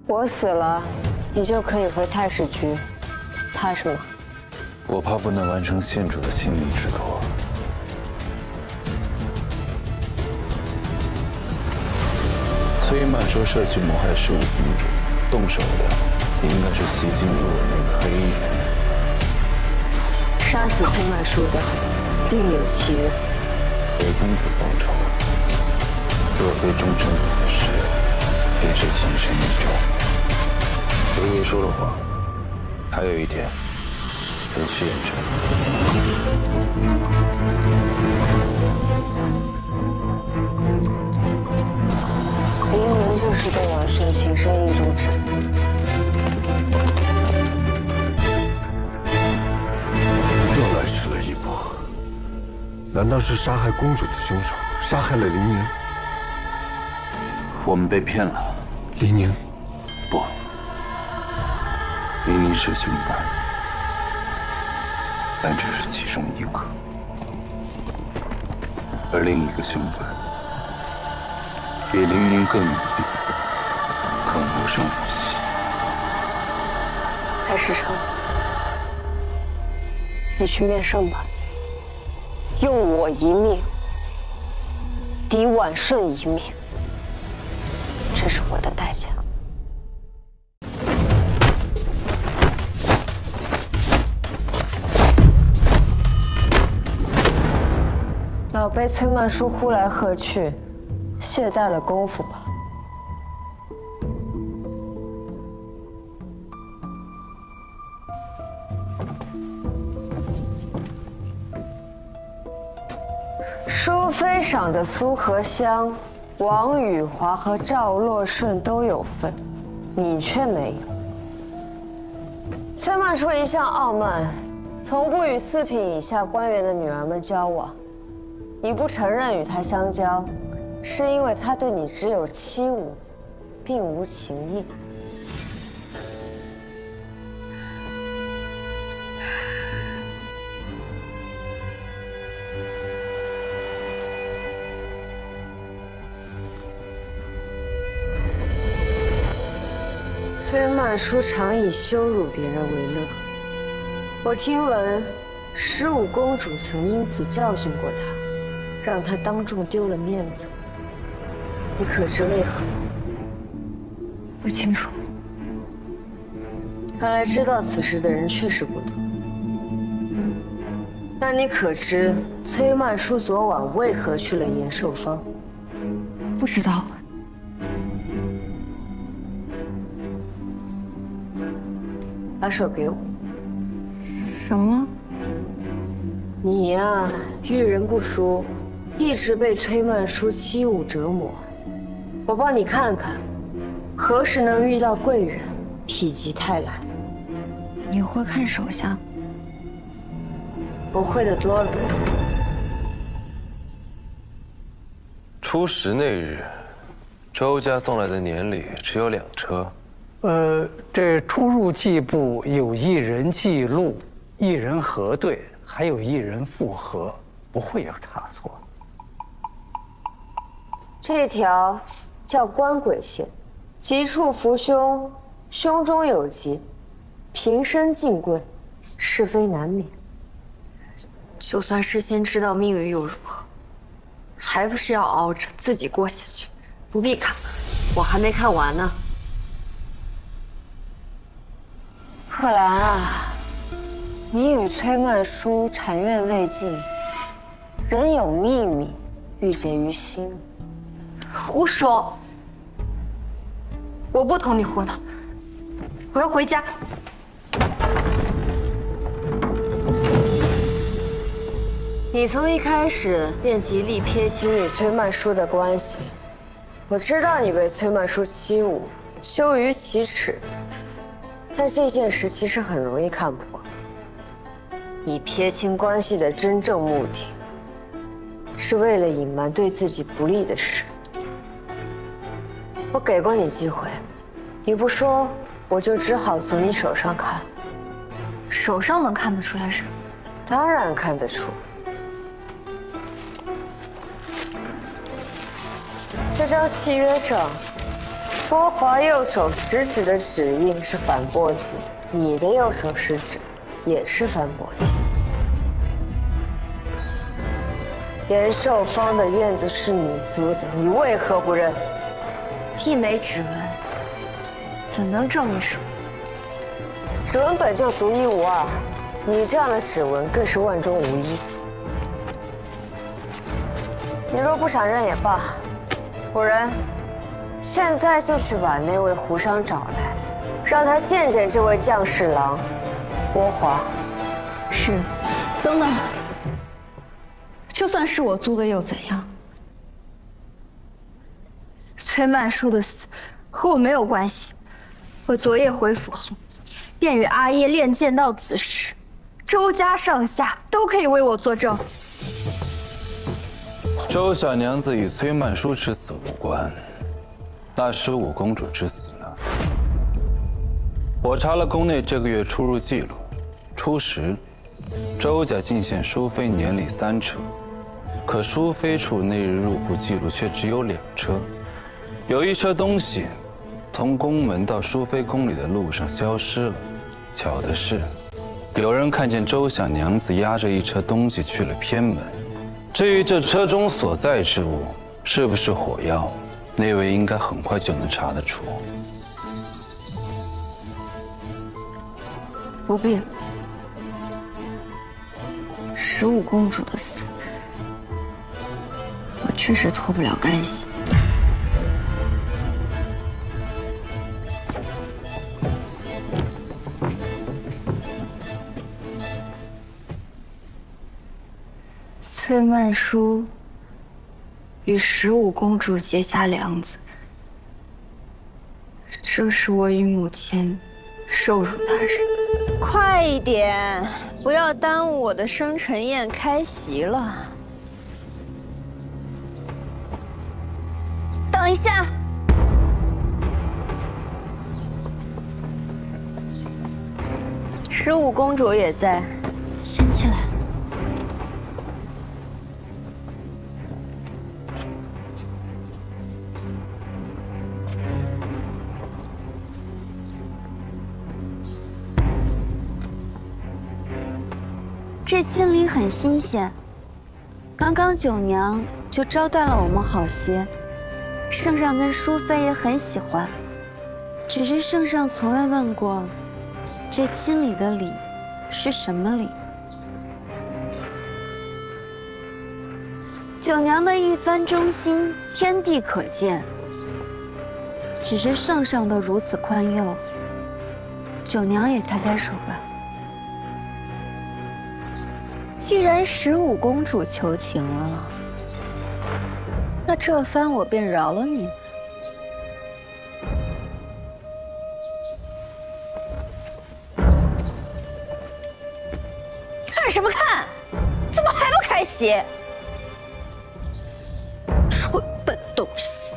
我死了，你就可以回太史局，怕什么？我怕不能完成县主的性命之托。崔曼说设局谋害15公主，动手的应该是袭击我那个黑衣人。杀死崔曼书的另有其人。为公主报仇，若非终成死士，便是情深意重。如你说了谎，还有一点必须验证。林明就是对王氏的情深意重之人。又来迟了一步。难道是杀害公主的凶手杀害了林宁？我们被骗了。林宁？不，林宁是凶犯，但只是其中一个，而另一个凶犯比林宁更努力，更无声无息。太史成，你去面圣吧，用我一命抵婉顺一命，这是我的代价。老被崔曼书呼来喝去，懈怠了功夫吧。淑妃赏的苏和香，王宇华和赵洛顺都有份，你却没有。崔曼书一向傲慢，从不与4品以下官员的女儿们交往。你不承认与她相交，是因为她对你只有欺侮，并无情意。崔曼书常以羞辱别人为乐。我听闻15公主曾因此教训过她，让她当众丢了面子。你可知为何？不清楚。看来知道此事的人确实不多。那你可知崔曼书昨晚为何去了延寿坊？不知道。把手给我。什么？你呀，遇人不淑，一直被崔曼书欺侮折磨。我帮你看看，何时能遇到贵人，否极泰来。你会看手相？我会的多了。初10那日，周家送来的年礼只有2车。这出入记簿有1人记录，1人核对，还有1人复核，不会有差错。这条叫官鬼线，吉处伏凶，胸中有疾，平身进贵，是非难免。就算事先知道命运又如何，还不是要熬着自己过下去？不必看，我还没看完呢。贺兰啊，你与崔曼书禅院未尽，仍有秘密郁结于心。胡说！我不同你胡闹，我要回家。你从一开始便极力撇清与崔曼书的关系，我知道你被崔曼书欺侮，羞于启齿。但这件事其实很容易看破。你撇清关系的真正目的，是为了隐瞒对自己不利的事。我给过你机会，你不说，我就只好从你手上看。手上能看得出来什么？当然看得出。这张契约上波华右手食指的指印是反簸箕，你的右手食指也是反簸箕。延寿坊的院子是你租的，你为何不认？一枚指纹怎能证明什么？指纹本就独一无二，你这样的指纹更是万中无一。你若不想认也罢，古人，现在就去把那位胡商找来，让他见见这位将士郎波华。是，等等，就算是我租的又怎样？崔曼书的死和我没有关系。我昨夜回府后，便与阿叶练剑到此时，周家上下都可以为我作证。周小娘子与崔曼书之死无关，那15公主之死呢？我查了宫内这个月出入记录，初时，周家进献淑妃年礼3车，可淑妃处那日入户记录却只有2车，有1车东西从宫门到淑妃宫里的路上消失了。巧的是，有人看见周小娘子押着1车东西去了偏门。至于这车中所在之物是不是火药，那位应该很快就能查得出。不必了。15公主的死，我确实脱不了干系。崔曼书与15公主结下梁子，正是我与母亲受辱大人。快一点，不要耽误我的生辰宴开席了。等一下，15公主也在，先起来。这金礼很新鲜，刚刚九娘就招待了我们好些，圣上跟淑妃也很喜欢。只是圣上从未问过，这金礼的礼是什么礼？九娘的一番忠心，天地可见。只是圣上都如此宽宥，九娘也抬抬手吧。既然15公主求情了，那这番我便饶了你。看什么看？怎么还不开席？蠢笨东西！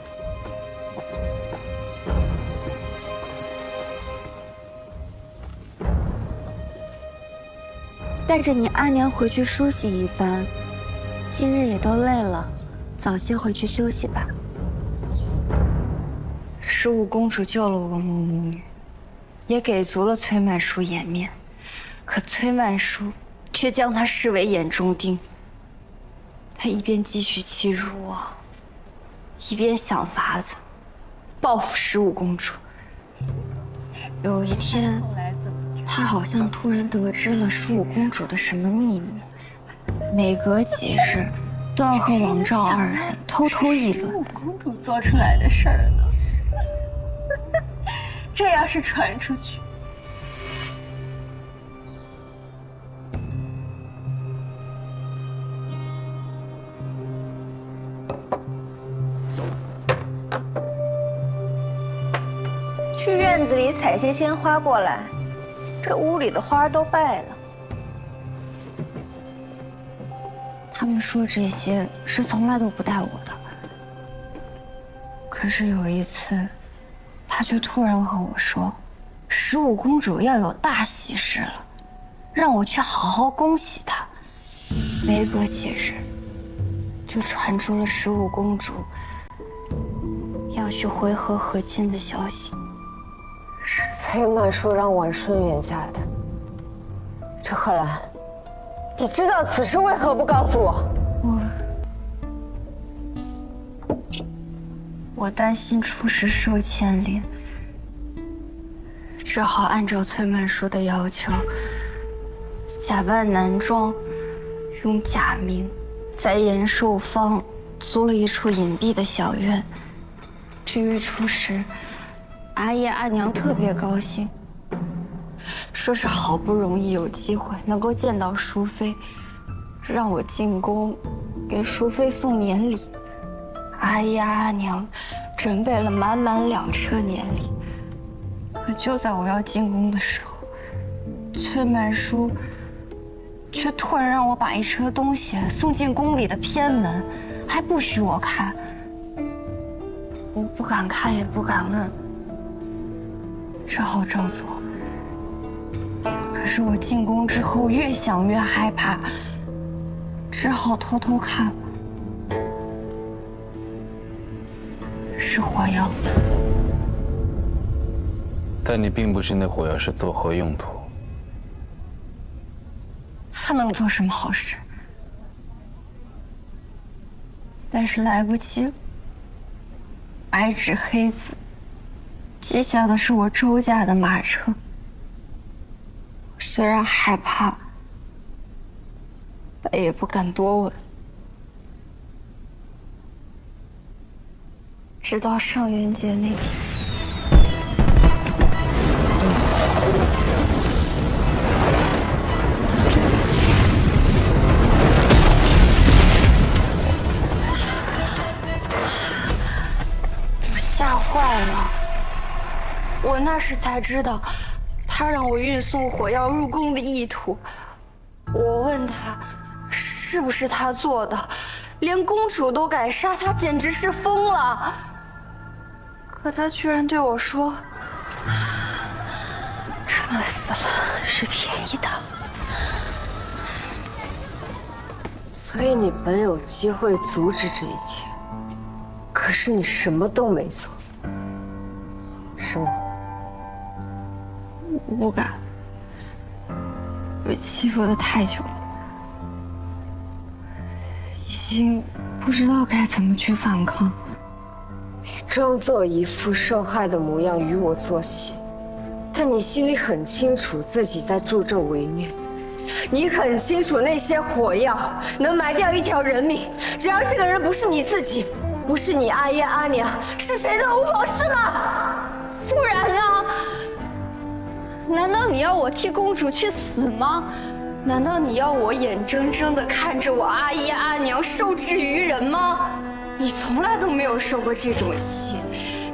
带着你阿娘回去梳洗一番，今日也都累了，早些回去休息吧。15公主救了我们母女，也给足了崔曼书颜面，可崔曼书却将她视为眼中钉。她一边继续欺辱我，一边想法子报复15公主。有一天，她好像突然得知了15公主的什么秘密，每隔几日都要和王昭2人偷偷议论。15公主做出来的事儿呢？这要是传出去，去院子里采些鲜花过来，这屋里的花都败了。他们说这些是从来都不带我的，可是有一次，他却突然和我说，15公主要有大喜事了，让我去好好恭喜她。没隔几日，就传出了15公主要要去回纥和亲的消息。是崔曼书让婉顺远嫁的。陈贺兰，你知道此事为何不告诉我？我担心出事受牵连，只好按照崔曼书的要求，假扮男装，用假名，在延寿坊租了一处隐蔽的小院。这月初时，阿爷阿娘特别高兴，说是好不容易有机会能够见到淑妃，让我进宫给淑妃送年礼。阿爷阿娘准备了满满2车年礼，可就在我要进宫的时候，崔曼书却突然让我把一车东西送进宫里的偏门，还不许我看。我不敢看，也不敢问，只好照做。可是我进宫之后，越想越害怕，只好偷偷看。是火药，但你并不知那火药是作何用途。它能做什么好事？但是来不及了。白纸黑字，记下的是我周家的马车。虽然害怕，但也不敢多问。直到上元节那天，我吓坏了。我那时才知道，他让我运送火药入宫的意图。我问他，是不是他做的？连公主都敢杀，他简直是疯了。可他居然对我说：“这么死了是便宜的。”所以你本有机会阻止这一切，可是你什么都没做，是吗？我不敢，被欺负的太久了，已经不知道该怎么去反抗。装作一副受害的模样与我作戏，但你心里很清楚自己在助纣为虐，你很清楚那些火药能埋掉一条人命，只要这个人不是你自己，不是你阿爷阿娘，是谁都无妨，是吗？不然呢？难道你要我替公主去死吗？难道你要我眼睁睁地看着我阿爷阿娘受制于人吗？你从来都没有受过这种气，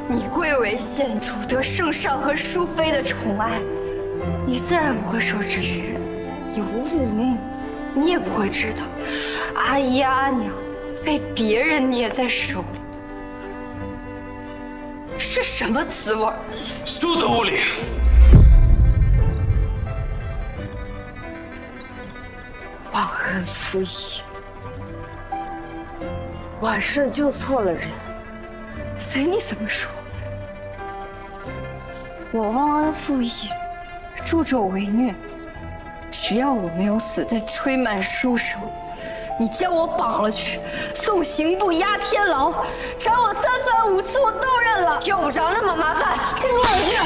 你贵为县主，得圣上和淑妃的宠爱，你自然不会受制于人。有父母，你也不会知道，阿姨阿娘被别人捏在手里是什么滋味。休得无礼！忘恩负义，婉顺救错了人，随你怎么说。我忘恩负义，助纣为虐，只要我没有死在崔曼书手里，你将我绑了去，送刑部押天牢，斩我3番5次我都认了。用不着那么麻烦，请你冷静。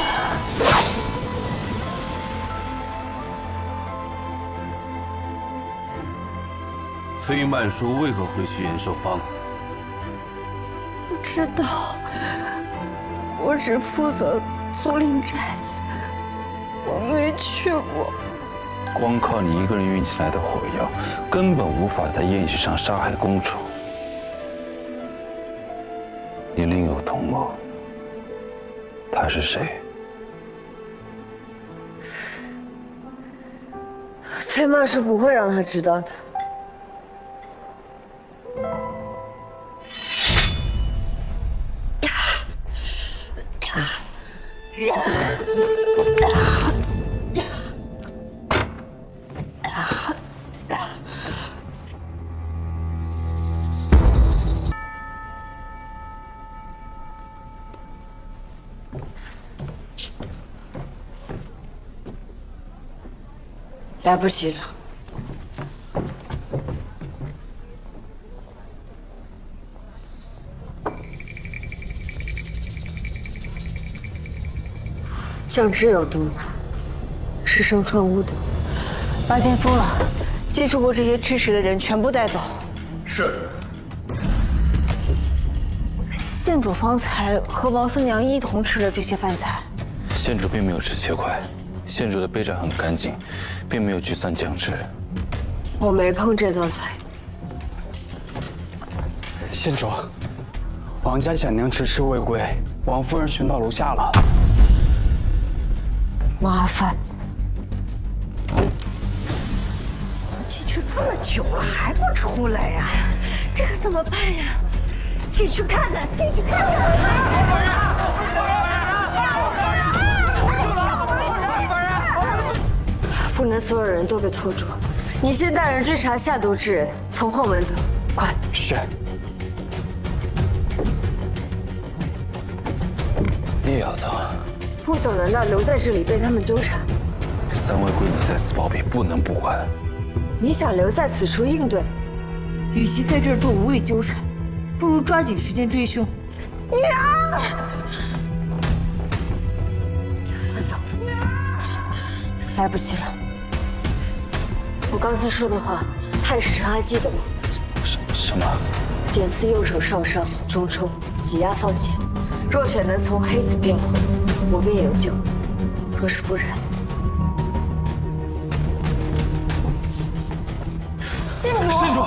崔曼书为何会去延寿坊？不知道，我只负责租赁宅子，我没去过。光靠你一个人运起来的火药，根本无法在宴席上杀害公主。你另有同谋，他是谁？崔曼书不会让他知道的。来不及了。酱汁有毒，是生川巫毒。白天疯了，接触过这些吃食的人全部带走。是。县主方才和王孙娘一同吃了这些饭菜。县主并没有吃切块，县主的杯盏很干净，并没有去算酱汁。我没碰这道菜。县主，王家小娘迟迟未归，王夫人寻到楼下了。麻烦。进去这么久了还不出来呀？这可怎么办呀？进去看看，进去看看。不能所有人都被拖住，你先带人追查下毒之人，从后门走，快！是。你也要走？不走难道留在这里被他们纠缠？三位闺女在此暴毙，不能不管。你想留在此处应对？与其在这儿做无谓纠缠，不如抓紧时间追凶。娘，快走！来不及了。我刚才说的话，太师还记得吗？什么？点刺右手上伤，中冲，挤压放血。若血能从黑紫变红，我便有救；若是不然，县主，县主，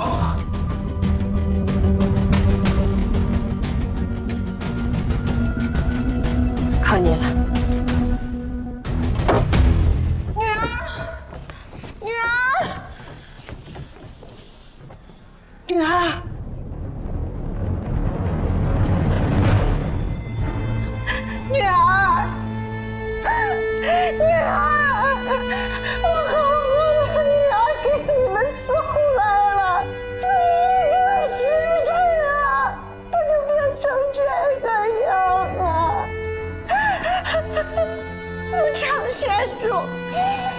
靠你了。女儿，女儿，女儿，我好不容易女儿给你们送来了，才一个时辰啊，她就变成这个样了。常县主，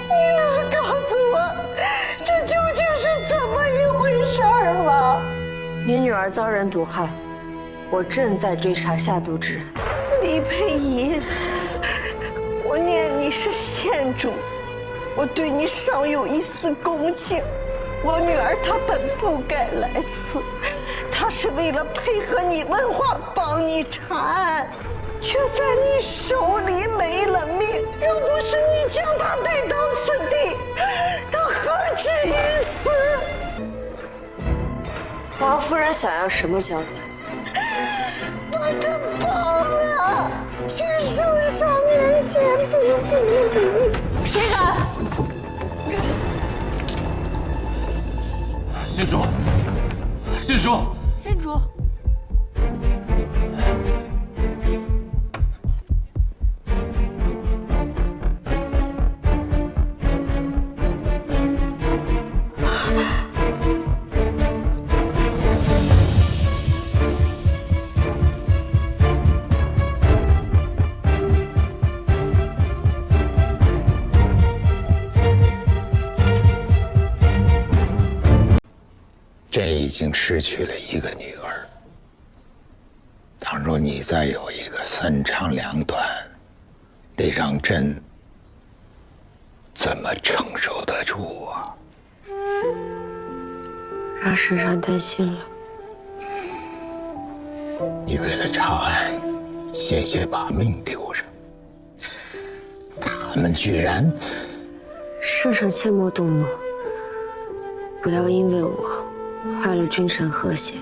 你能告诉我，这究竟是怎么一回事儿吗？你女儿遭人毒害，我正在追查下毒之人。李佩仪，我念你是县主，我对你尚有一丝恭敬。我女儿她本不该来此，她是为了配合你问话，帮你查案，却在你手里没了命。若不是你将她带到此地，她何至于此？王夫人想要什么交代？我的宝啊，去圣上面前比。谁敢？县主，县主，县主。朕已经失去了一个女儿，倘若你再有一个三长两短，得让朕怎么承受得住啊？让圣上担心了。你为了查案，险些把命丢上，他们居然……圣上切莫动怒，不要因为我坏了君臣和谐。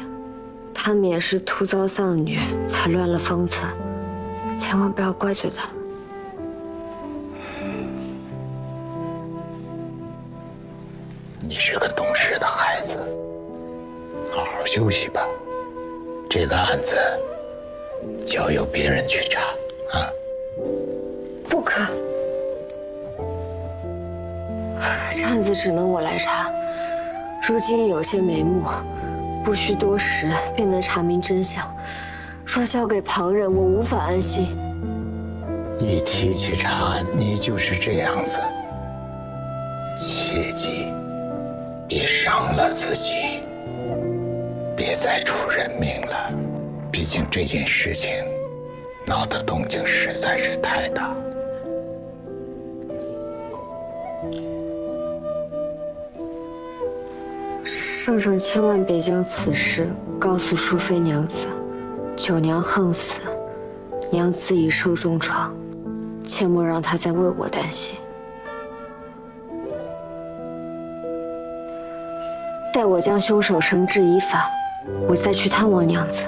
他们也是突遭丧女，才乱了方寸，千万不要怪罪他们。你是个懂事的孩子，好好休息吧。这个案子交由别人去查啊！不可，这案子只能我来查。如今有些眉目，不需多时便能查明真相。若交给旁人，我无法安心。一提起查案，你就是这样子。切记，别伤了自己，别再出人命了。毕竟这件事情闹的动静实在是太大。圣上千万别将此事告诉淑妃娘子，九娘横死，娘子已受重创，切莫让她再为我担心。待我将凶手绳之以法，我再去探望娘子。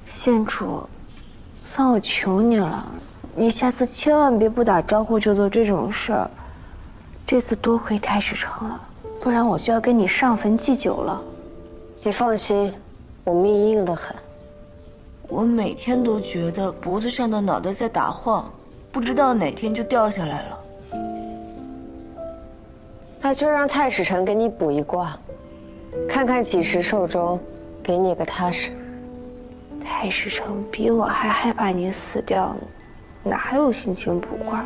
县主，算我求你了，你下次千万别不打招呼就做这种事儿。这次多亏太史城了，不然我就要跟你上坟祭酒了。你放心，我命硬得很。我每天都觉得脖子上的脑袋在打晃，不知道哪天就掉下来了。那就让太史城给你卜一卦，看看几时寿终，给你个踏实。太史城比我还害怕你死掉呢，哪有心情卜卦？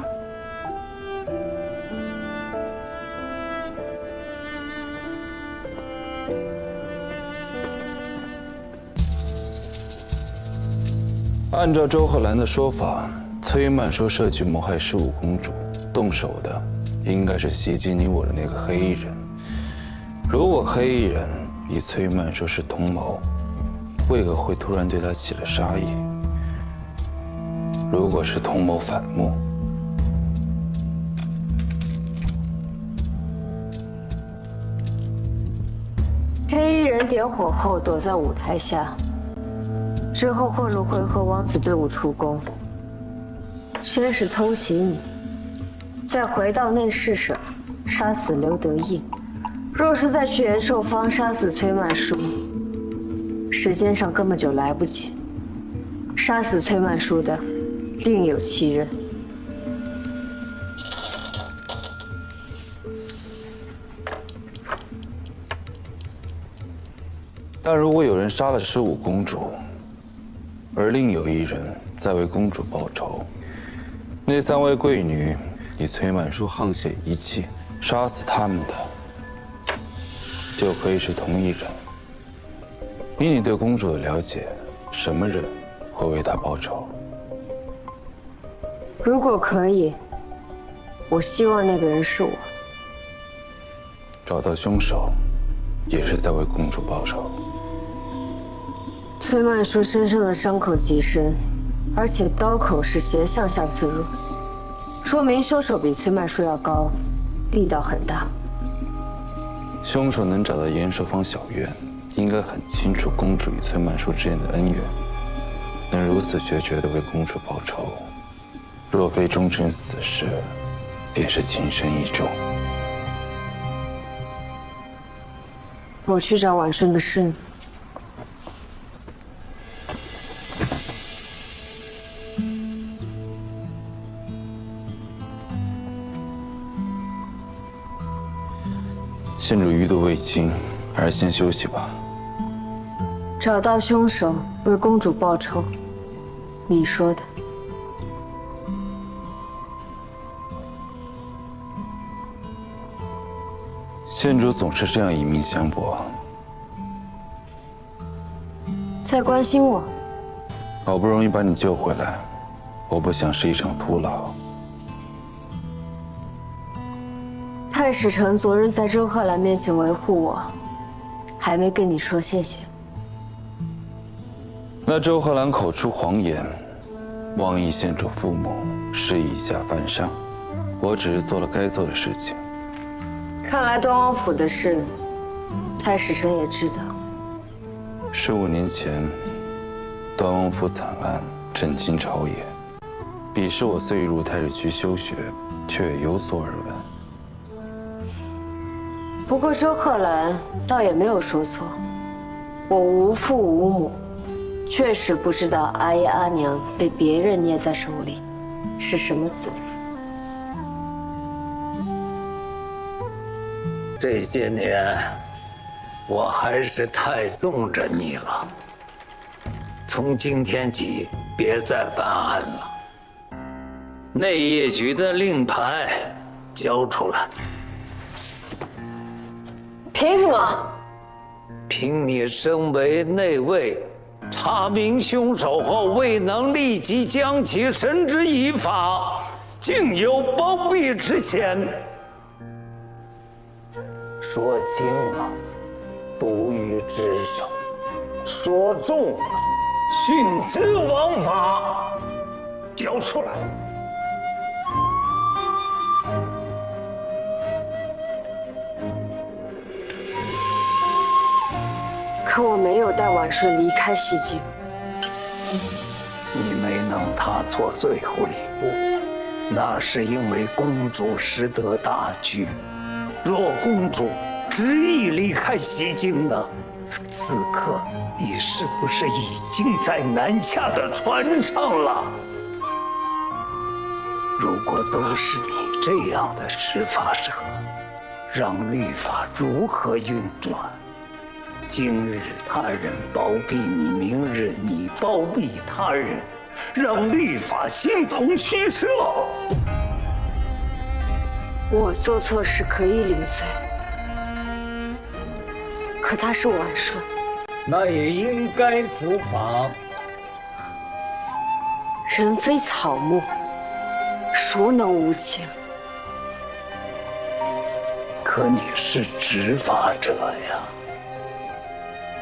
按照周贺兰的说法，崔曼说设局谋害15公主，动手的应该是袭击你我的那个黑衣人。如果黑衣人与崔曼说是同谋，为何会突然对他起了杀意？如果是同谋反目，黑衣人点火后躲在舞台下，之后混入会和王子队伍出宫，先是偷袭你，再回到内侍省杀死刘德义。若是再去延寿坊杀死崔曼书，时间上根本就来不及。杀死崔曼书的另有其人。但如果有人杀了15公主，而另有一人在为公主报仇，那3位贵女以崔曼书沆瀣一气杀死他们的，就可以是同一人。以你对公主的了解，什么人会为她报仇？如果可以，我希望那个人是我。找到凶手，也是在为公主报仇。崔曼书身上的伤口极深，而且刀口是斜向下刺入，说明凶手比崔曼书要高，力道很大。凶手能找到延寿坊小院，应该很清楚公主与崔曼书之间的恩怨，能如此决绝地为公主报仇，若非终身死士，便是情深意重。我去找婉顺的侍女。县主余毒未清，还是先休息吧。找到凶手，为公主报仇，你说的。县主总是这样以命相搏。在关心我。好不容易把你救回来，我不想是一场徒劳。太史城昨日在周贺兰面前维护我，还没跟你说谢谢。那周贺兰口出谎言，妄议县主父母是以下犯上，我只是做了该做的事情。看来端王府的事，太史城也知道。15年前，端王府惨案震惊朝野，彼时我虽入太史区修学，却也有所耳闻。不过周贺兰倒也没有说错，我无父无母，确实不知道阿爷阿娘被别人捏在手里是什么滋味。这些年，我还是太纵着你了。从今天起，别再办案了。内业局的令牌交出来。凭什么？凭你身为内卫，查明凶手后未能立即将其绳之以法，竟有包庇之嫌。说轻了，不予职守；说重了，徇私枉法。交出来！可我没有带晚顺离开西京。你没能踏错最后一步，那是因为公主识得大局。若公主执意离开西京呢？此刻你是不是已经在南下的船上了？如果都是你这样的执法者，让律法如何运转？今日他人包庇你，明日你包庇他人，让律法形同虚设。我做错事可以领罪，可他是晚顺，那也应该伏法。人非草木，孰能无情？可你是执法者呀。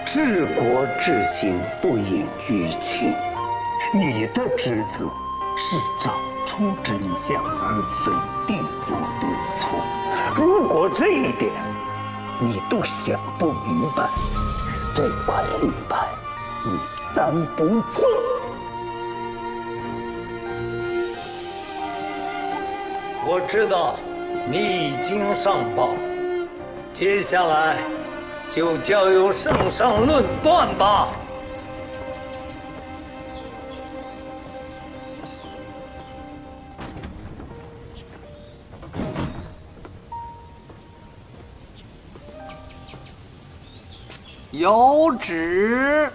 治国治心不隐于情，你的职责是找出真相，而非定夺对错。如果这一点你都想不明白，这块令牌你担不住。我知道你已经上报，接下来就交由圣上论断吧。有旨。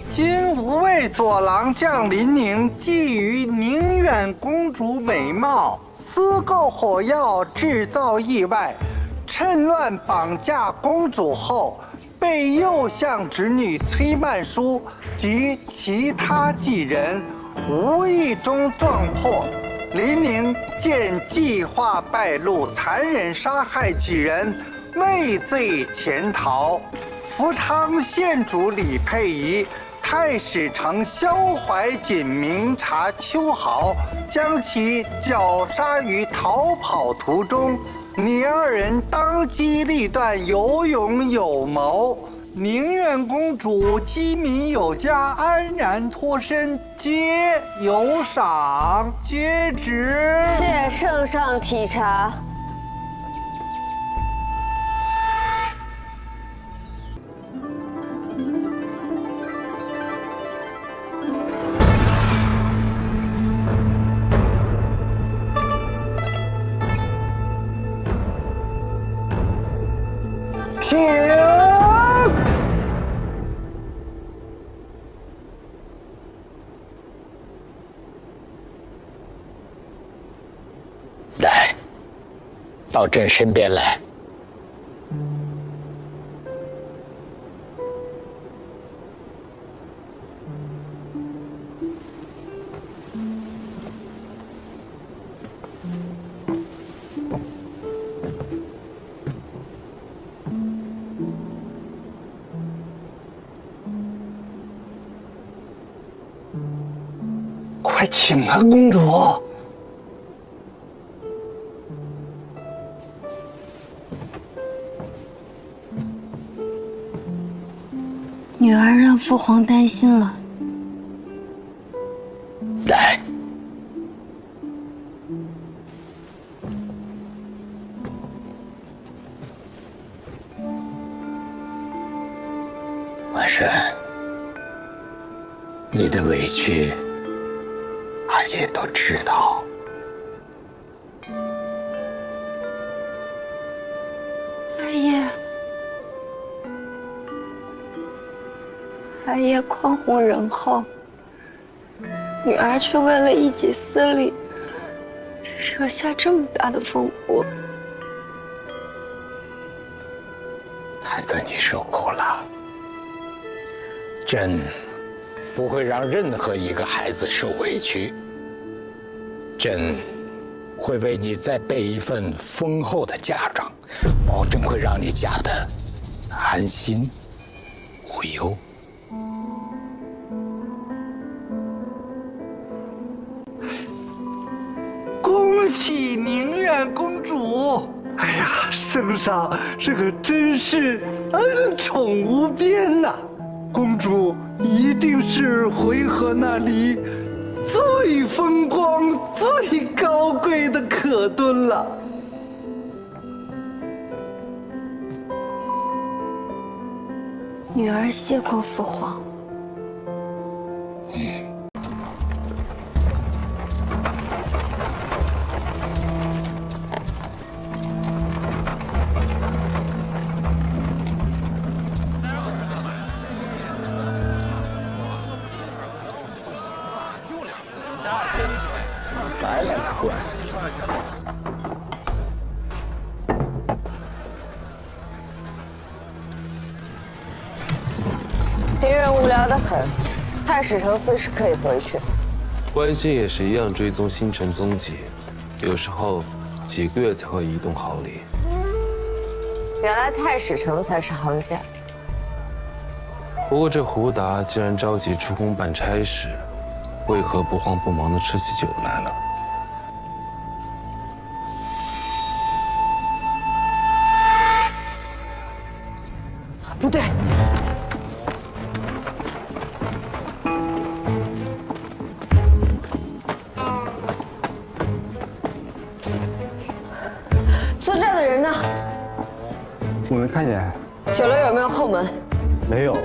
今五位左郎将林宁觊觎宁远公主美貌，私购火药制造意外，趁乱绑架公主后，被右相侄女崔曼淑及其他继人无意中撞破。林宁见计划败露，残忍杀害几人，畏罪潜逃。福昌县主李佩仪、太史丞萧怀瑾、明察秋毫，将其绞杀于逃跑途中。你二人当机立断，有勇有谋。宁远公主机敏有加，安然脱身，皆有赏。接旨。谢圣上体察。来，到朕身边来。快请啊，公主。女儿让父皇担心了。来，晚顺，你的委屈大家都知道。大爷宽宏仁厚，女儿却为了一己私利，惹下这么大的风波。孩子，你受苦了。朕不会让任何一个孩子受委屈。朕会为你再备一份丰厚的嫁妆，保证会让你嫁得安心无忧。恭喜宁远公主！哎呀，圣上这可真是恩宠无边呐！公主一定是回纥那里最风光、最高贵的可敦了。女儿谢过父皇。来了，长官。敌人无聊得很，太史丞随时可以回去。关心也是一样，追踪星辰踪迹，有时候几个月才会移动毫厘。原来太史丞才是行家。不过这胡达既然着急出宫办差事，为何不慌不忙地吃起酒来了？不对，坐这的人呢？我没看见。酒楼有没有后门？没有。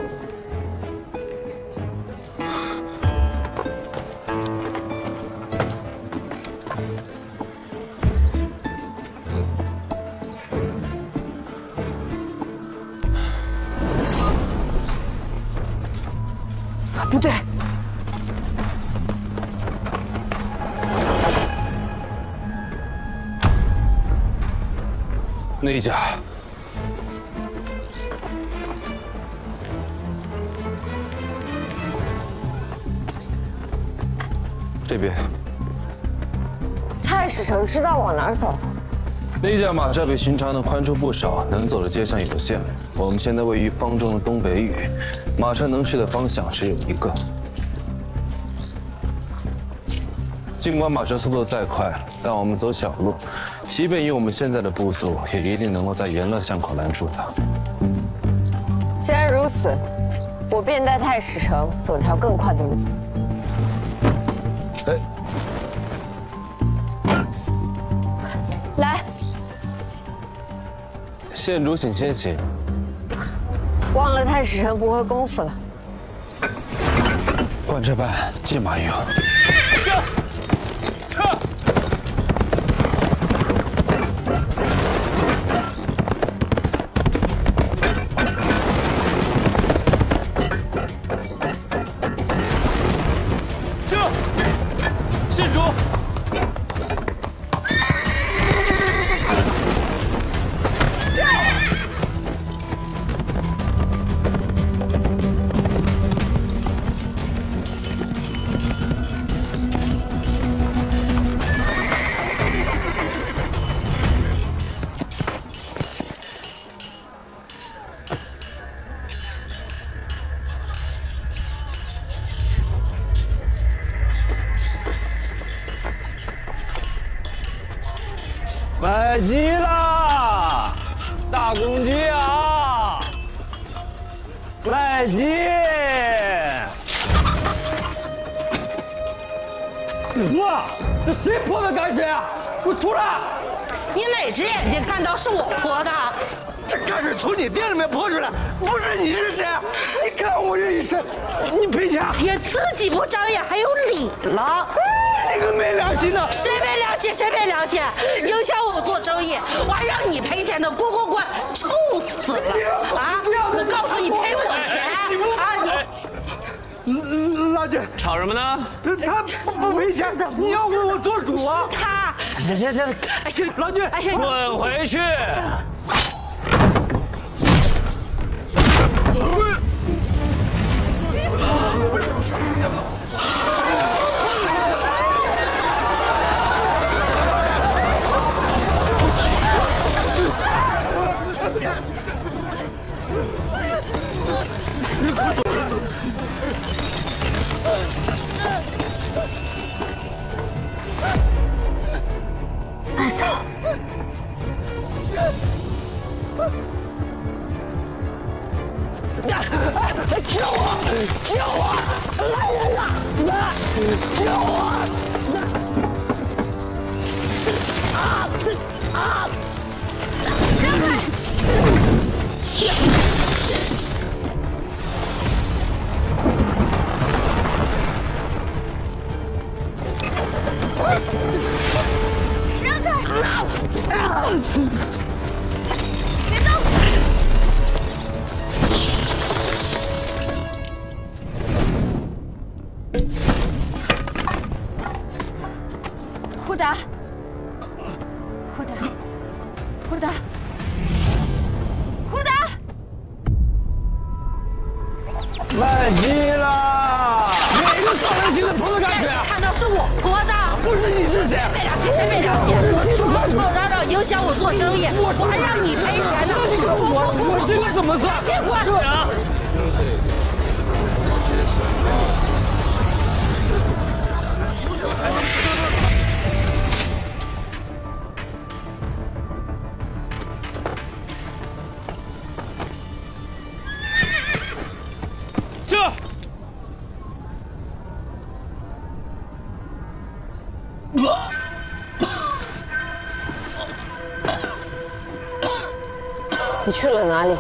不对，那一家。这边。太史丞知道往哪儿走。那架马车比寻常的宽出不少，能走的街巷有限。我们现在位于方中的东北隅，马车能去的方向只有一个。尽管马车速度再快，但我们走小路，即便以我们现在的步速，也一定能够在延乐巷口拦住它。既然如此，我便带太史丞走条更快的路。哎，来。县主，请先行。忘了太史丞不会功夫了。观车班，进马营。县主。买鸡啦，大公鸡啊！卖鸡！子图，这谁泼的泔水啊？给我出来！你哪只眼睛看到是我泼的？这泔水从你店里面泼出来，不是你是谁？你看我这一身，你赔钱！也自己不长眼，还有理了？你个没良心的！谁没良心？谁没良心？影响我做生意，我还让你赔钱呢！滚滚滚，臭死了！啊！我告诉你，赔我钱！老姐，吵什么呢？他不赔钱，你要为我做主啊！他，行，老姐，滚回去！二嫂，救我！救我！来人呐！救我！让开！别动！胡达，胡达，胡达，胡达！来急了！哪个扫人心的泼的泔水啊？看到是我泼的，不是你是谁？没良心，谁没良心？吵吵嚷嚷影响我做生意，我还让你赔钱呢！你说我这个怎么算？别管！这。你去了哪里？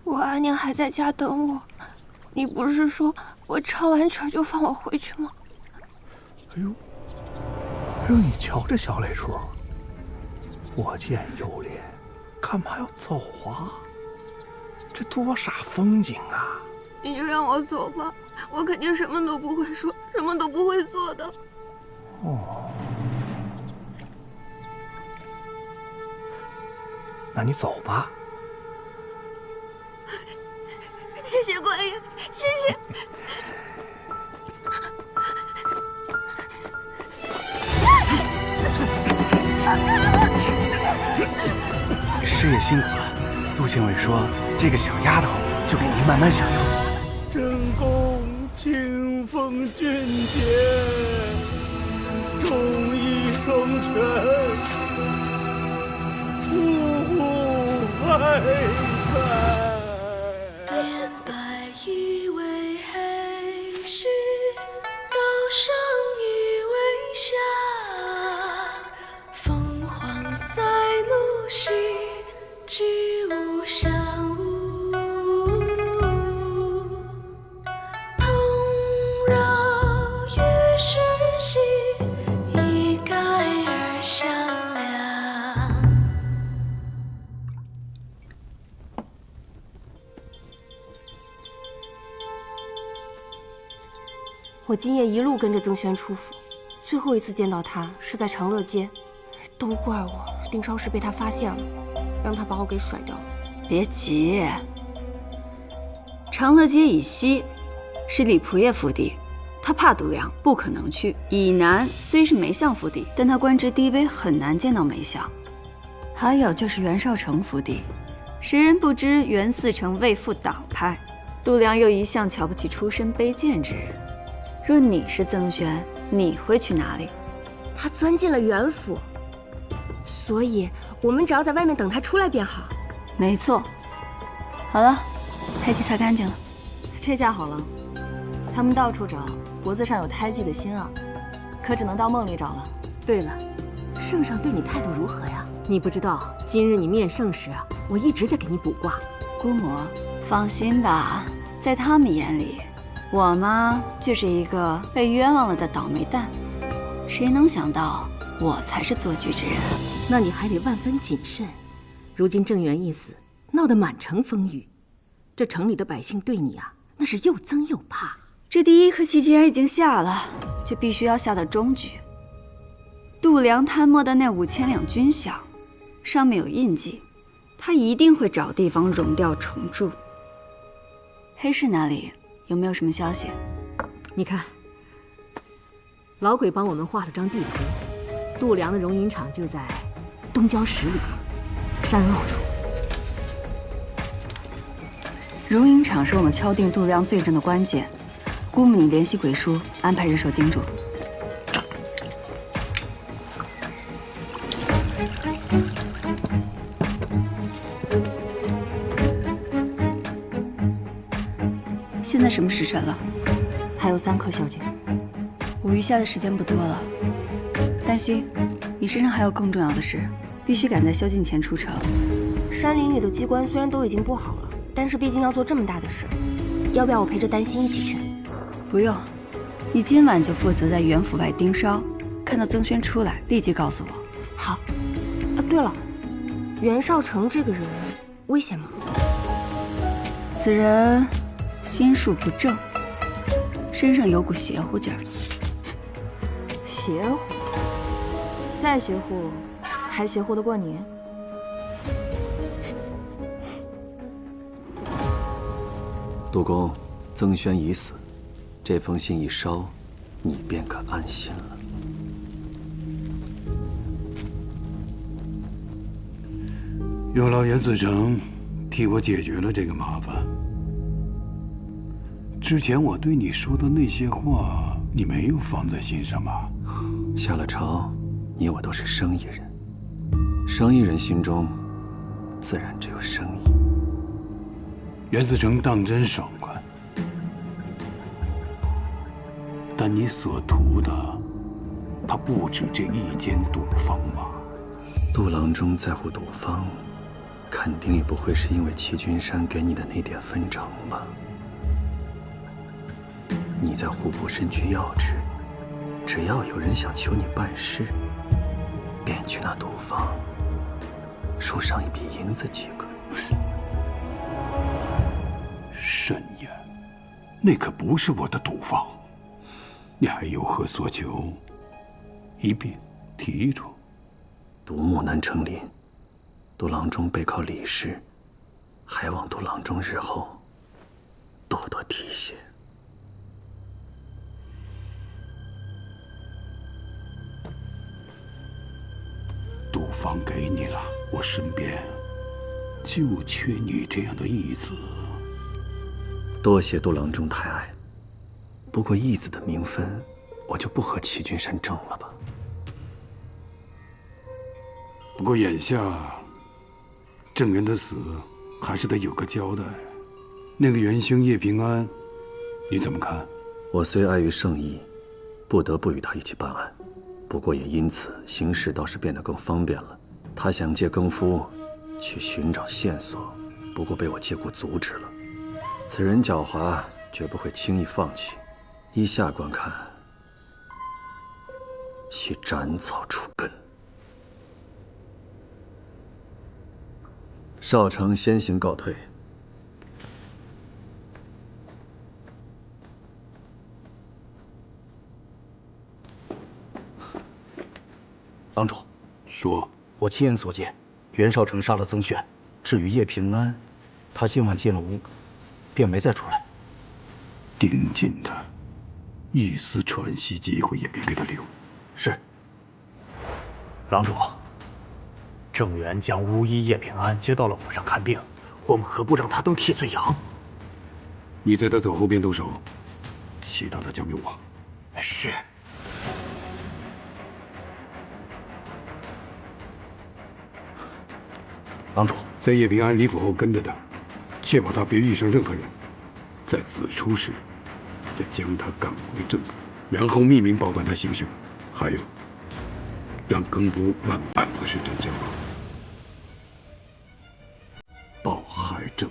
我阿娘还在家等我，你不是说我唱完曲就放我回去吗？哎呦，你瞧这小磊叔，我见犹怜，干嘛要走啊？这多煞风景啊！你就让我走吧，我肯定什么都不会说，什么都不会做的。哦，那你走吧。谢谢观音，谢谢。师爷辛苦了，杜县尉说这个小丫头就给您慢慢享用。真公清风俊杰，忠义双全，呜呼哀哉。变白衣为黑时，刀伤以为侠。凤凰在怒兮，居无山屋。同绕于世兮，一概而相量。我今夜一路跟着曾轩出府，最后一次见到他是在长乐街，都怪我，盯梢时被他发现了，让他把我给甩掉了。别急，长乐街以西是李仆夜府邸，他怕度量，不可能去。以南虽是梅相府邸，但他官职低微，很难见到梅相。还有就是袁绍成府邸，谁人不知袁嗣成为父党派，度量又一向瞧不起出身卑贱之人。若你是曾轩，你会去哪里？他钻进了袁府，所以我们只要在外面等他出来便好。没错。好了，胎记擦干净了。这下好了，他们到处找，脖子上有胎记的新啊，可只能到梦里找了。对了，圣上对你态度如何呀？你不知道，今日你面圣时啊，我一直在给你卜卦。姑母，放心吧，在他们眼里，我妈就是一个被冤枉了的倒霉蛋。谁能想到我才是做局之人？那你还得万分谨慎。如今郑元一死，闹得满城风雨，这城里的百姓对你啊，那是又憎又怕。这第一颗棋既然已经下了，就必须要下到终局。度量贪墨的那5000两军饷，上面有印记，他一定会找地方熔掉重铸。黑市那里有没有什么消息？你看，老鬼帮我们画了张地图，度量的熔银厂就在东郊10里山坳处。熔银厂是我们敲定度量罪证的关键，姑母你联系鬼叔，安排人手盯住。现在什么时辰了？还有3刻，小姐。我余下的时间不多了。丹心，你身上还有更重要的事，必须赶在宵禁前出城。山林里的机关虽然都已经布好了，但是毕竟要做这么大的事，要不要我陪着丹心一起去？不用，你今晚就负责在袁府外盯梢，看到曾轩出来，立即告诉我。好。啊，对了，袁绍成这个人危险吗？此人心术不正，身上有股邪乎劲儿。邪乎？再邪乎，还邪乎得过你？杜公，曾轩已死，这封信一烧，你便可安心了。有劳袁嗣成替我解决了这个麻烦。之前我对你说的那些话，你没有放在心上吧？下了朝，你我都是生意人，生意人心中自然只有生意。袁嗣成当真爽快，但你所图的，他不止这一间赌坊吧？杜郎中在乎赌坊，肯定也不会是因为齐君山给你的那点分成吧？你在户部身居要职，只要有人想求你办事，便去那赌坊输上一笔银子即可。慎言，那可不是我的赌坊。你还有何所求？一并提出。独木难成林，杜郎中背靠李氏，还望杜郎中日后多多提携。赌坊给你了，我身边就缺你这样的义子。多谢杜郎中抬爱，不过义子的名分，我就不和齐君山争了吧。不过眼下，郑源的死还是得有个交代。那个元兄叶平安，你怎么看？我虽碍于圣意，不得不与他一起办案。不过也因此，行事倒是变得更方便了。他想借更夫去寻找线索，不过被我借故阻止了。此人狡猾，绝不会轻易放弃。依下观看，需斩草除根。少成先行告退。郎主，说，我亲眼所见，袁绍成杀了曾轩。至于叶平安，他今晚进了屋，便没再出来。盯紧他，一丝喘息机会也别给他留。是。郎主，郑源将巫医叶平安接到了府上看病，我们何不让他当替罪羊？你在他走后边动手，其他的交给我。是。郎主，在叶平安离府后跟着他，确保他别遇上任何人。在子出时，再将他赶回郑府，然后秘密保管他行凶。还有，让更夫万办不是真相报害郑。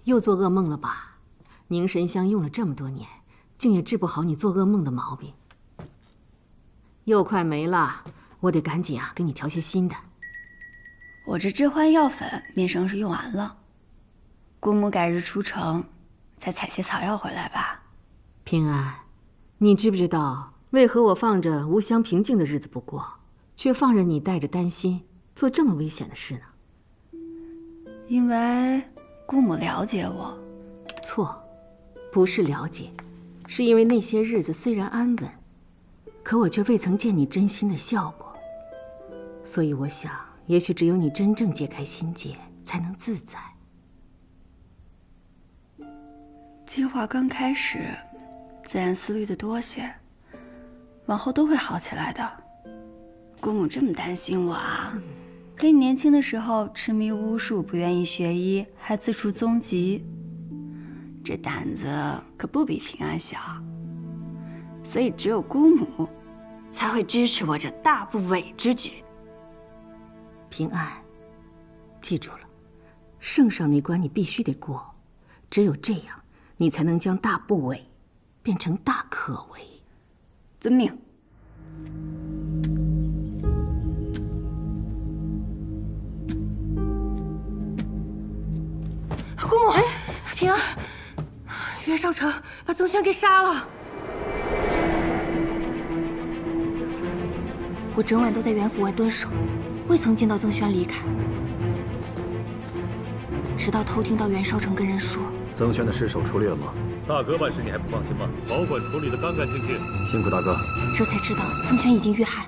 又做噩梦了吧？凝神香用了这么多年，竟也治不好你做噩梦的毛病。又快没了，我得赶紧给你调些新的。我这致幻药粉面生是用完了，姑母改日出城，再采些草药回来吧。平安，你知不知道为何我放着无香平静的日子不过，却放任你带着担心做这么危险的事呢？因为姑母了解我。错，不是了解，是因为那些日子虽然安稳，可我却未曾见你真心的笑过。所以我想，也许只有你真正解开心结，才能自在。计划刚开始，自然思虑的多些，往后都会好起来的。姑母这么担心我啊？可你年轻的时候痴迷巫术，不愿意学医，还自除踪籍，这胆子可不比平安小。所以只有姑母才会支持我这大不韪之举。平安，记住了，圣上那关你必须得过，只有这样，你才能将大不韪变成大可为。遵命。姑母，平安，袁绍成把曾轩给杀了。我整晚都在袁府外蹲守，未曾见到曾轩离开，直到偷听到袁绍成跟人说曾轩的尸首处理了吗？大哥办事你还不放心吗？保管处理的干干净净。辛苦大哥。这才知道曾轩已经遇害。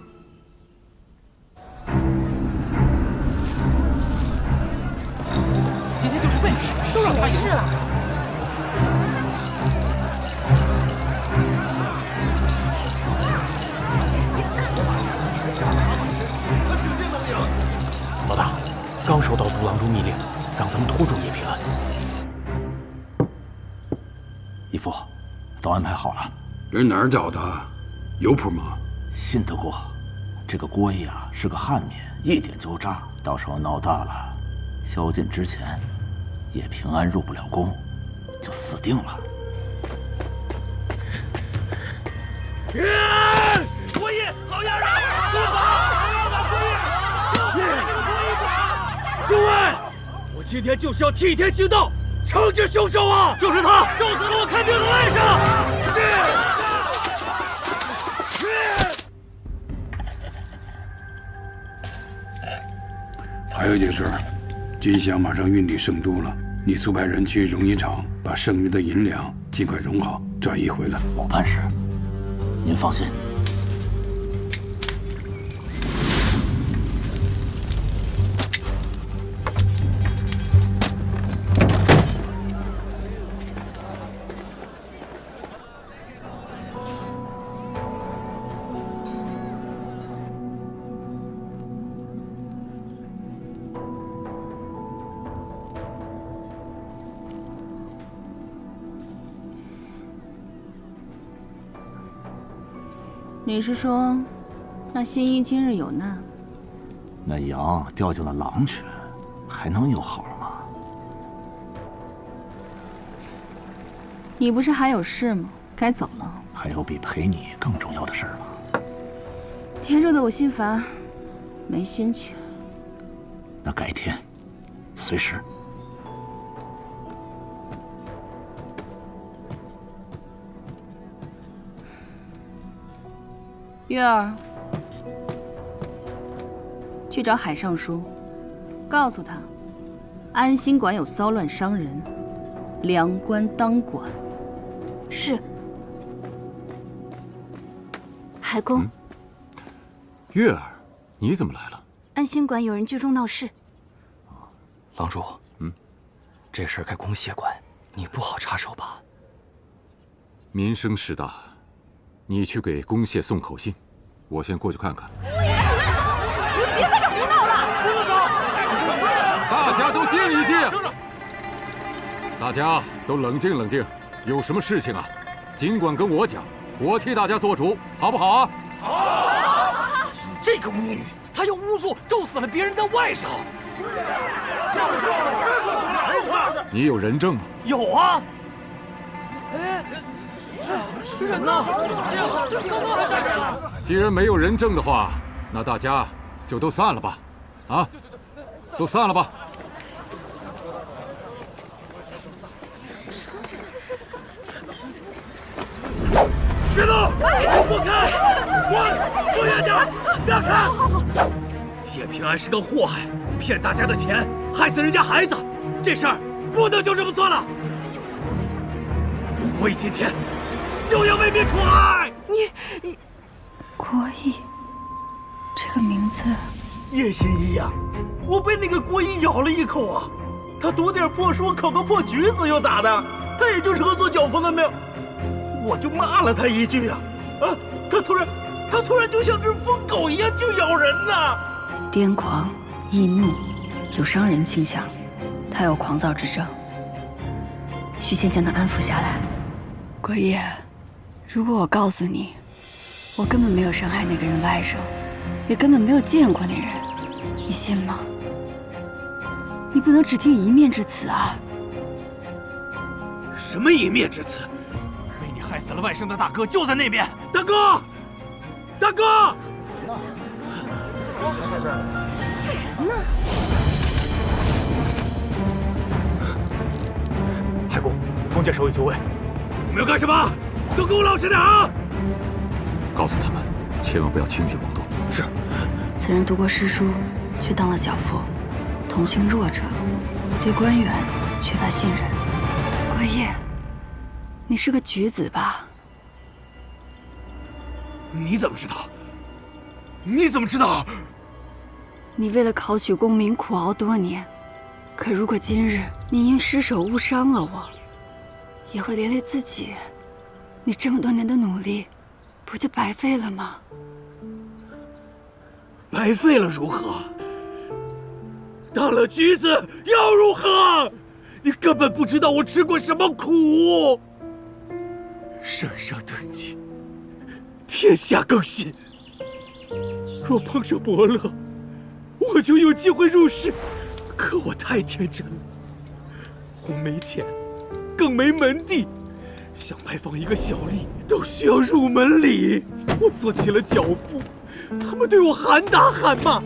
今天就是背，都让他赢了。老大，刚收到独郎中密令，让咱们拖住叶平安。义父，都安排好了。人哪儿找的？有谱吗？信得过。这个郭义是个汉民，一点就炸，到时候闹大了，宵禁之前，叶平安入不了宫，就死定了。郭义，好样的！不能打！郭义，诸位，我今天就是要替天行道，惩治凶手啊！就是他，咒死了我看病的外甥！还有件事，军饷马上运抵圣都了，你速派人去容银厂，把剩余的银两尽快融好，转移回来。我办事，您放心。你是说，那新一今日有难？那羊掉进了狼群，还能有好吗？你不是还有事吗？该走了。还有比陪你更重要的事儿吗？天热的我心烦，没心情。那改天，随时。月儿，去找海尚书，告诉他，安心馆有骚乱伤人，两官当管。是。海公，月儿，你怎么来了？安心馆有人聚众闹事。郎主，这事该公协管，你不好插手吧？民生事大，你去给公协送口信，我先过去看看。别在这胡闹了！不能走！大家都静一静，大家都冷静冷静，有什么事情啊，尽管跟我讲，我替大家做主，好不好啊？好。这个巫女，她用巫术咒死了别人的外甥。你有人证吗？有啊。哎，这人呢？刚刚还在这呢。既然没有人证的话，那大家就都散了吧。啊，都散了吧。别动！躲开！躲远点！不要看！叶平安是个祸害，骗大家的钱，害死人家孩子，这事儿不能就这么算了。吴国义今天就要为民除害！你，国义，这个名字，叶心怡呀，我被那个国义咬了一口啊！他读点破书，考个破举子又咋的？他也就是个做脚夫的命。我就骂了他一句呀，他突然就像只疯狗一样就咬人呐！癫狂、易怒，有伤人倾向，他有狂躁之症，需先将他安抚下来。国义，如果我告诉你，我根本没有伤害那个人外甥，也根本没有见过那人，你信吗？你不能只听一面之词啊！什么一面之词？被你害死了外甥的大哥就在那边，大哥，大哥！这人呢？海公，封建手已就位。你们要干什么？都给我老实点啊！告诉他们，千万不要轻举妄动。是。此人读过诗书，却当了小妇，同情弱者，对官员缺乏信任。国义，你是个举子吧？你怎么知道？你怎么知道？你为了考取功名苦熬多年，可如果今日你因失手误伤了我，也会连累自己。你这么多年的努力，不就白费了吗？白费了如何？当了举子又如何？你根本不知道我吃过什么苦。圣上登基，天下更新。若碰上伯乐，我就有机会入仕。可我太天真了，我没钱，更没门第，想拜访一个小吏都需要入门礼。我做起了脚夫，他们对我喊打喊骂。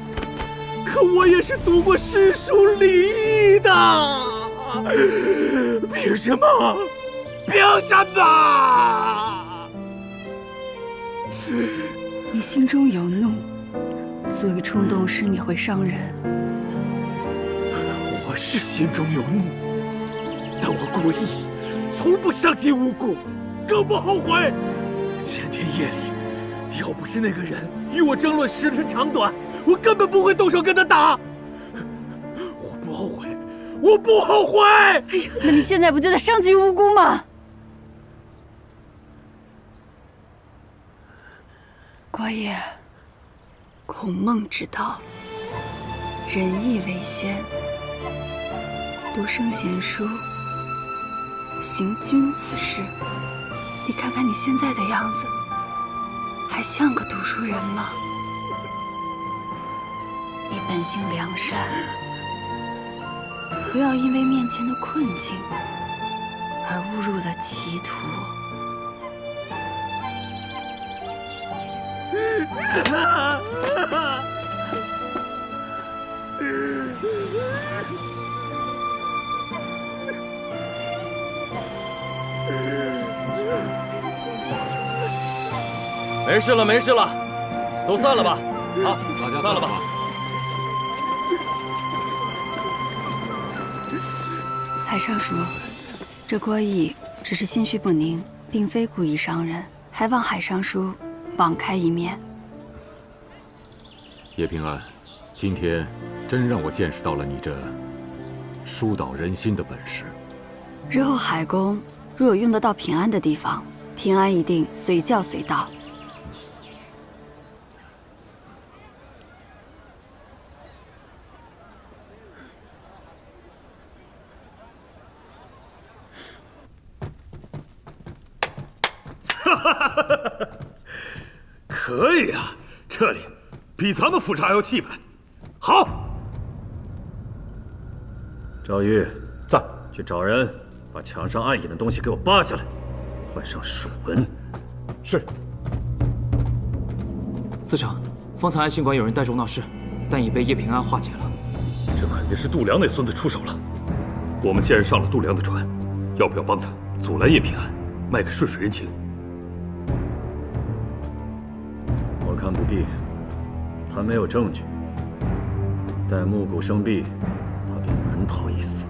可我也是读过诗书礼义的，凭什么？凭什么？你心中有怒，所以冲动时你会伤人。我是心中有怒，但我国义从不伤及无辜，更不后悔。前天夜里，要不是那个人与我争论时辰长短，我根本不会动手跟他打。我不后悔，我不后悔。哎呀，那你现在不就在伤及无辜吗？国义，孔孟之道，仁义为先，读圣贤书，行君子事。你看看你现在的样子，还像个读书人吗？你本性良善，不要因为面前的困境而误入了歧途。没事了，没事了，都散了吧。好，大家散了吧。海上叔，这郭义只是心绪不宁，并非故意伤人，还望海上叔网开一面。叶平安，今天真让我见识到了你这疏导人心的本事。日后海公若有用得到平安的地方，平安一定随叫随到。可以啊，这里比咱们府上还要气派。好，赵玉，在去找人，把墙上暗影的东西给我扒下来，换上蜀纹。是。司长，方才安心馆有人带中闹事，但已被叶平安化解了。这肯定是度量那孙子出手了。我们既然上了度量的船，要不要帮他阻拦叶平安，卖个顺水人情？我看不必，他没有证据，待木谷生毕，他便难逃一死。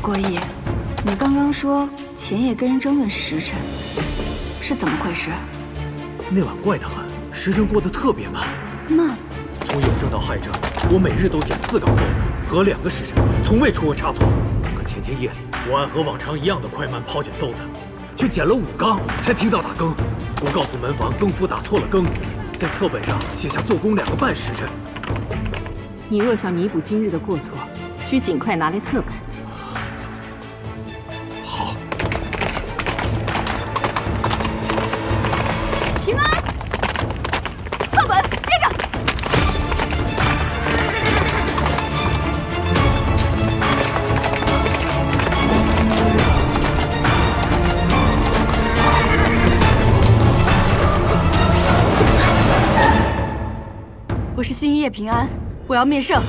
郭义，你刚刚说前夜跟人争论时辰，是怎么回事？那晚怪得很，时辰过得特别慢。慢？从有证到亥证，我每日都捡4缸豆子和2个时辰，从未出过差错。可前天夜里，我按和往常一样的快慢抛捡豆子，却捡了5缸才听到打更。我告诉门房更夫打错了更，在册本上写下做工2个半时辰。你若想弥补今日的过错，需尽快拿来册本。平安，册本接着。我是新一叶平安，我要面圣。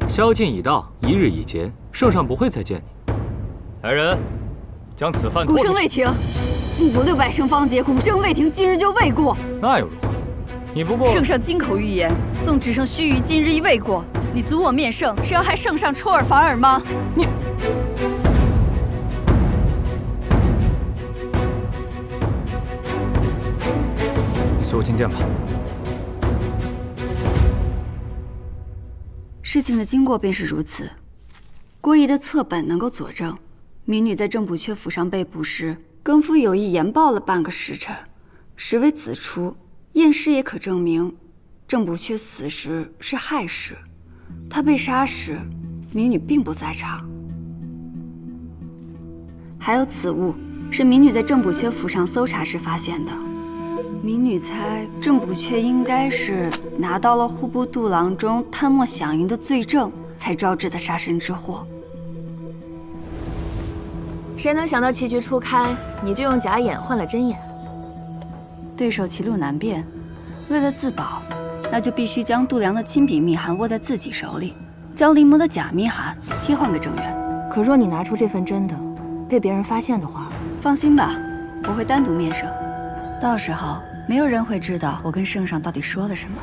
宵禁已到，1日已结，圣上不会再见你。来人，将此犯拖出去。鼓声未停，目睹600声方节，鼓声未停，今日就未过。那又如何？你不过圣上金口玉言，纵只剩须臾，今日亦未过。你阻我面圣，是要害圣上出尔反尔吗？你随我进殿吧。事情的经过便是如此。郭义的册本能够佐证，民女在郑补阙府上被捕时，更夫有意延报了半个时辰，时为子初。验尸也可证明，郑补阙死时是亥时，他被杀时，民女并不在场。还有此物是民女在郑补阙府上搜查时发现的。民女猜郑补阙应该是拿到了户部度郎中贪墨饗银的罪证，才招致的杀身之祸。谁能想到棋局初开，你就用假眼换了真眼？对手歧路难辨，为了自保，那就必须将度量的亲笔密函握在自己手里，将临摹的假密函替换给郑源。可若你拿出这份真的，被别人发现的话，放心吧，我会单独面圣，到时候没有人会知道我跟圣上到底说了什么。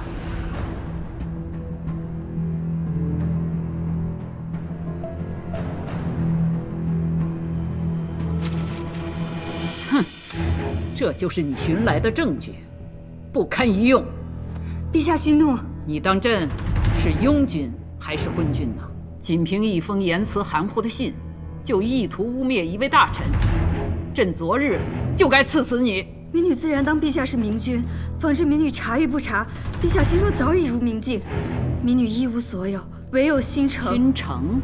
哼，这就是你寻来的证据。不堪一用。陛下息怒，你当朕是庸君还是昏君呢？仅凭一封言辞含糊的信，就意图污蔑一位大臣，朕昨日就该赐死你。民女自然当陛下是明君，仿致民女察与不察，陛下心若早已如明镜，民女一无所有，唯有心诚。心诚？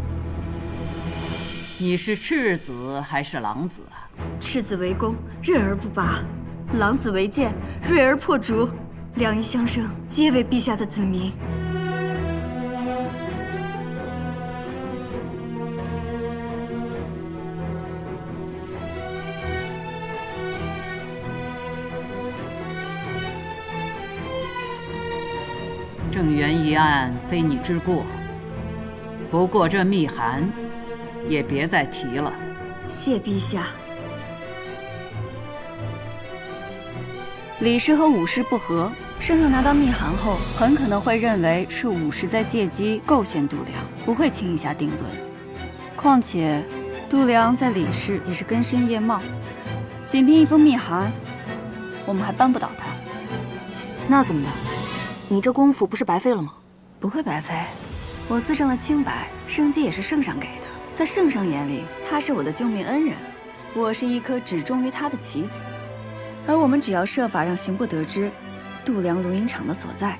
你是赤子还是狼子啊？赤子为弓，锐而不拔；狼子为剑，锐而破竹。两仪相生，皆为陛下的子民。郑源一案非你之过，不过这密函也别再提了。谢陛下。李氏和武氏不和，圣上拿到密函后，很可能会认为是武氏在借机构陷度梁，不会轻易下定论。况且，度梁在李氏也是根深叶茂，仅凭一封密函，我们还扳不倒他。那怎么办？你这功夫不是白费了吗？不会白费，我自证的清白，生机也是圣上给的。在圣上眼里，他是我的救命恩人，我是一颗只忠于他的棋子。而我们只要设法让刑部得知度梁龙吟场的所在，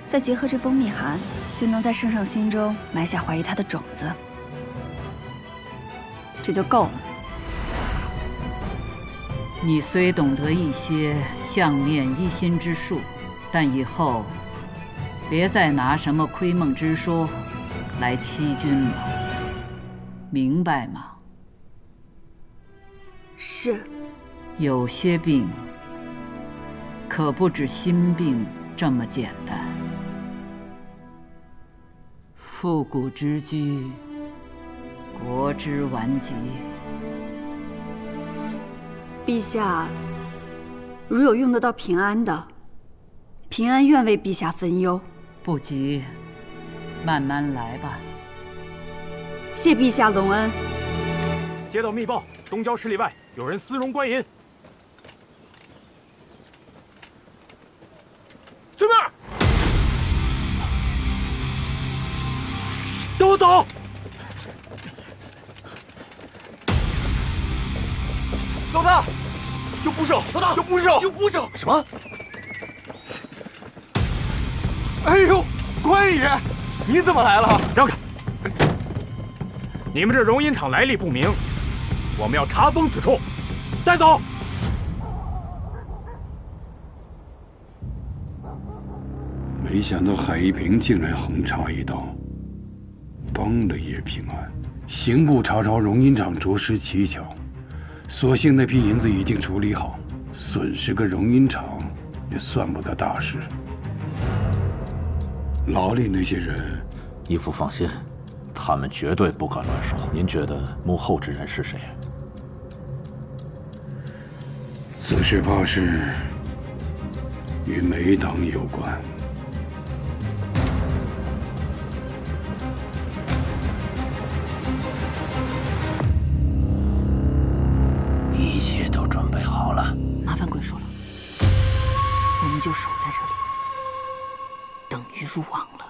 再结合这封密函，就能在圣上心中埋下怀疑他的种子，这就够了。你虽懂得一些相面一心之术，但以后别再拿什么窥梦之说来欺君了，明白吗？是。有些病可不止心病这么简单。复古之居，国之顽疾。陛下，如有用得到平安的，平安愿为陛下分忧。不急，慢慢来吧。谢陛下隆恩。接到密报，东郊10里外有人私容官银。去那儿！跟我走！老大，有捕手！老大，有捕手！有捕手！什么？哎呦，官爷，你怎么来了？让开！你们这容银厂来历不明，我们要查封此处，带走。没想到海一平竟然横插一刀，帮了叶平安。刑部查抄容银厂着实蹊跷，所幸那批银子已经处理好，损失个容银厂也算不得大事。牢里那些人，义父放心，他们绝对不敢乱说。您觉得幕后之人是谁？此事怕是与梅党有关。一切都准备好了。麻烦贵叔了，我们就守在这里，等于入网了。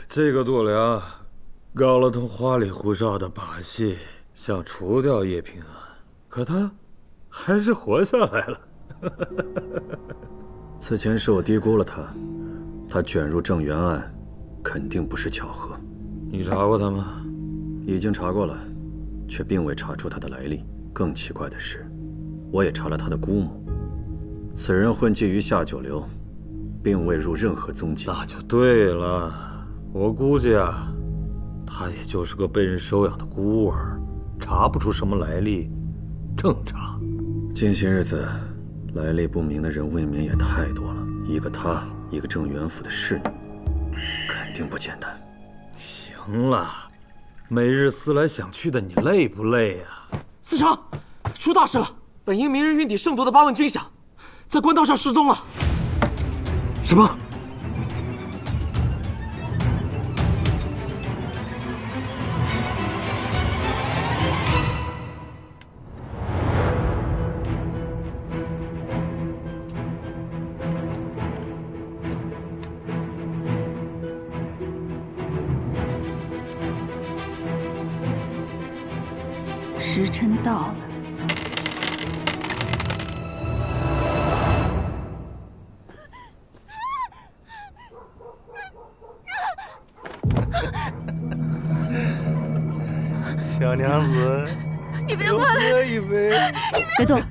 这个度梁搞了通花里胡哨的把戏，想除掉叶平安，可他还是活下来了。此前是我低估了他，他卷入郑源案，肯定不是巧合。你查过他吗？已经查过了，却并未查出他的来历。更奇怪的是，我也查了他的姑母，此人混迹于下九流，并未入任何宗籍。那就对了，我估计啊，他也就是个被人收养的孤儿，查不出什么来历，正常。近些日子，来历不明的人未免也太多了。一个他，一个郑元府的侍女，肯定不简单。行了，每日思来想去的，你累不累呀？司长，出大事了！本应明日运抵圣夺的8万军饷，在官道上失踪了。什么？时辰到了。小娘子，你别过来！喝一杯。别动！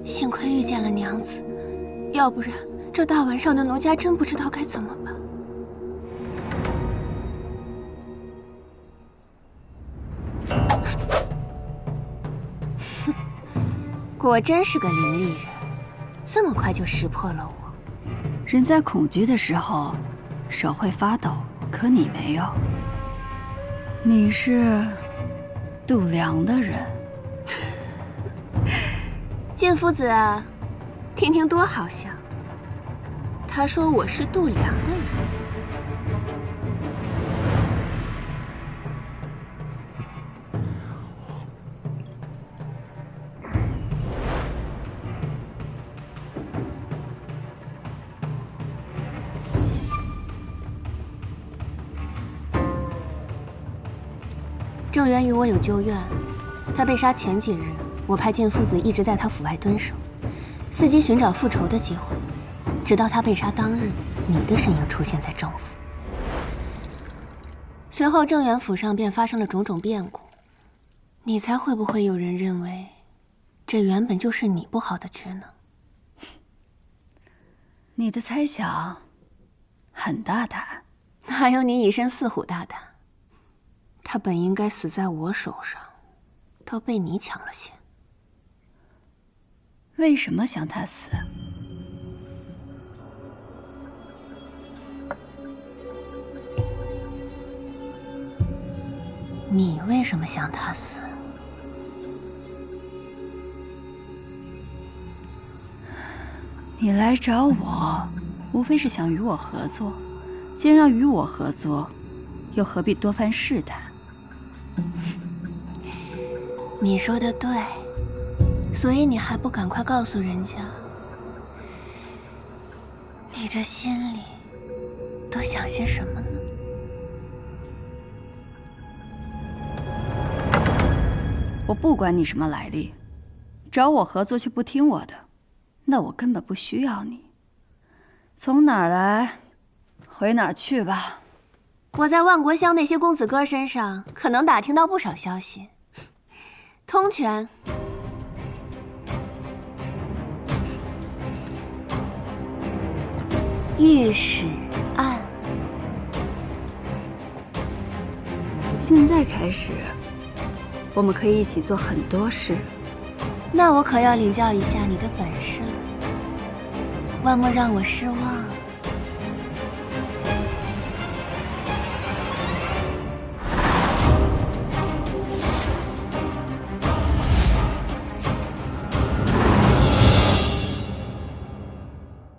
幸亏遇见了娘子，要不然这大晚上的奴家真不知道该怎么办。哼，果真是个伶俐人，这么快就识破了我。人在恐惧的时候，手会发抖，可你没有。你是度量的人。剑夫子啊，听听多好笑。他说我是度量的人。郑源与我有旧怨，他被杀前几日，我派剑夫子一直在他府外蹲守，伺机寻找复仇的机会。直到他被杀当日，你的身影出现在郑府。随后郑源府上便发生了种种变故，你猜会不会有人认为，这原本就是你布好的局呢？你的猜想很大胆，哪有你以身饲虎大胆？他本应该死在我手上，都被你抢了先。为什么想他死？你为什么想他死？你来找我，无非是想与我合作。既然要与我合作，又何必多番试探？你说的对，所以你还不赶快告诉人家，你这心里都想些什么呢？我不管你什么来历，找我合作却不听我的，那我根本不需要你。从哪儿来，回哪儿去吧。我在万国乡那些公子哥身上，可能打听到不少消息。通权、御史案，现在开始，我们可以一起做很多事。那我可要领教一下你的本事了，万莫让我失望。